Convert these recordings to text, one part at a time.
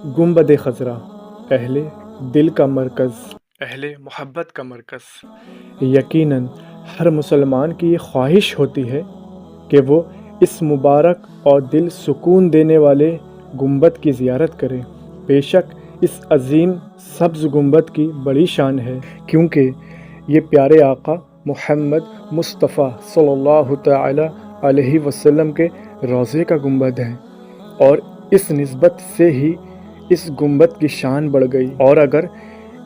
گنبد خضرا، اہل دل کا مرکز، اہل محبت کا مرکز۔ یقیناً ہر مسلمان کی یہ خواہش ہوتی ہے کہ وہ اس مبارک اور دل سکون دینے والے گنبد کی زیارت کرے۔ بے شک اس عظیم سبز گنبد کی بڑی شان ہے، کیونکہ یہ پیارے آقا محمد مصطفیٰ صلی اللہ تعالی علیہ وسلم کے روضے کا گنبد ہے، اور اس نسبت سے ہی اس گنبد کی شان بڑھ گئی۔ اور اگر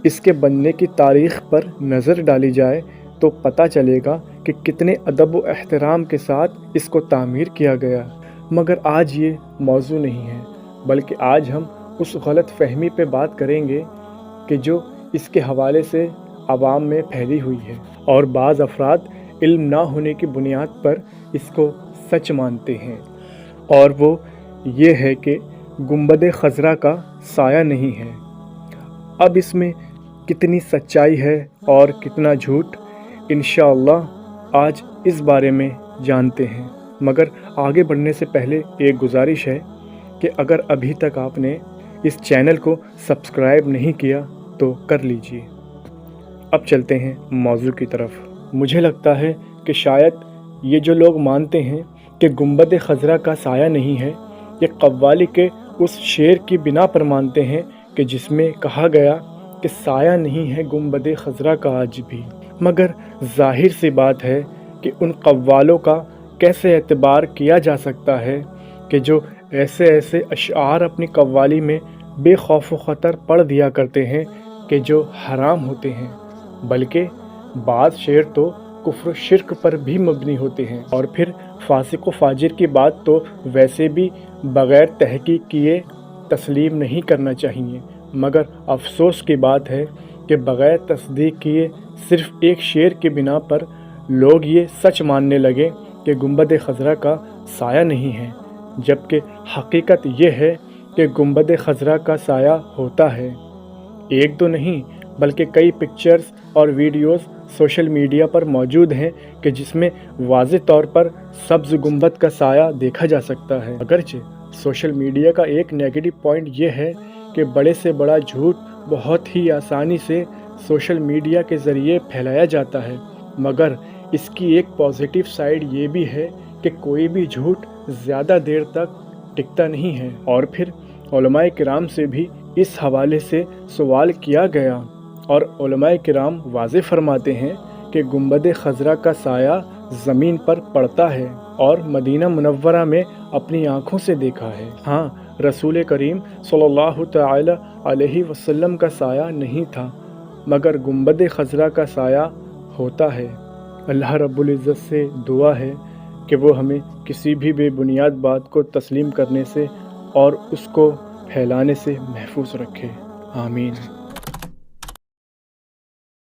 اس کے بننے کی تاریخ پر نظر ڈالی جائے تو پتہ چلے گا کہ کتنے ادب و احترام کے ساتھ اس کو تعمیر کیا گیا۔ مگر آج یہ موضوع نہیں ہے، بلکہ آج ہم اس غلط فہمی پہ بات کریں گے کہ جو اس کے حوالے سے عوام میں پھیلی ہوئی ہے، اور بعض افراد علم نہ ہونے کی بنیاد پر اس کو سچ مانتے ہیں، اور وہ یہ ہے کہ گنبد خضرا کا سایہ نہیں ہے۔ اب اس میں کتنی سچائی ہے اور کتنا جھوٹ، انشاءاللہ آج اس بارے میں جانتے ہیں۔ مگر آگے بڑھنے سے پہلے ایک گزارش ہے کہ اگر ابھی تک آپ نے اس چینل کو سبسکرائب نہیں کیا تو کر لیجئے۔ اب چلتے ہیں موضوع کی طرف۔ مجھے لگتا ہے کہ شاید یہ جو لوگ مانتے ہیں کہ گنبد خضرا کا سایہ نہیں ہے، یہ قوالی کے اس شعر کی بنا پر مانتے ہیں کہ جس میں کہا گیا کہ سایہ نہیں ہے گنبد خضرا کا آج بھی۔ مگر ظاہر سی بات ہے کہ ان قوالوں کا کیسے اعتبار کیا جا سکتا ہے کہ جو ایسے اشعار اپنی قوالی میں بے خوف و خطر پڑھ دیا کرتے ہیں کہ جو حرام ہوتے ہیں، بلکہ بعض شعر تو کفر و شرک پر بھی مبنی ہوتے ہیں، اور پھر فاسق و فاجر کی بات تو ویسے بھی بغیر تحقیق کیے تسلیم نہیں کرنا چاہیے۔ مگر افسوس کی بات ہے کہ بغیر تصدیق کیے صرف ایک شعر کی بنا پر لوگ یہ سچ ماننے لگے کہ گنبد خضرا کا سایہ نہیں ہے، جبکہ حقیقت یہ ہے کہ گنبد خضرا کا سایہ ہوتا ہے۔ ایک دو نہیں بلکہ کئی پکچرز اور ویڈیوز سوشل میڈیا پر موجود ہیں کہ جس میں واضح طور پر سبز گنبد کا سایہ دیکھا جا سکتا ہے۔ اگرچہ سوشل میڈیا کا ایک نیگیٹو پوائنٹ یہ ہے کہ بڑے سے بڑا جھوٹ بہت ہی آسانی سے سوشل میڈیا کے ذریعے پھیلایا جاتا ہے، مگر اس کی ایک پازیٹیو سائیڈ یہ بھی ہے کہ کوئی بھی جھوٹ زیادہ دیر تک ٹکتا نہیں ہے۔ اور پھر علماء کرام سے بھی اس حوالے سے سوال کیا گیا، اور علماء کرام واضح فرماتے ہیں کہ گنبد خضرا کا سایہ زمین پر پڑتا ہے، اور مدینہ منورہ میں اپنی آنکھوں سے دیکھا ہے۔ ہاں، رسول کریم صلی اللہ تعالی علیہ وسلم کا سایہ نہیں تھا، مگر گنبد خضرا کا سایہ ہوتا ہے۔ اللہ رب العزت سے دعا ہے کہ وہ ہمیں کسی بھی بے بنیاد بات کو تسلیم کرنے سے اور اس کو پھیلانے سے محفوظ رکھے، آمین۔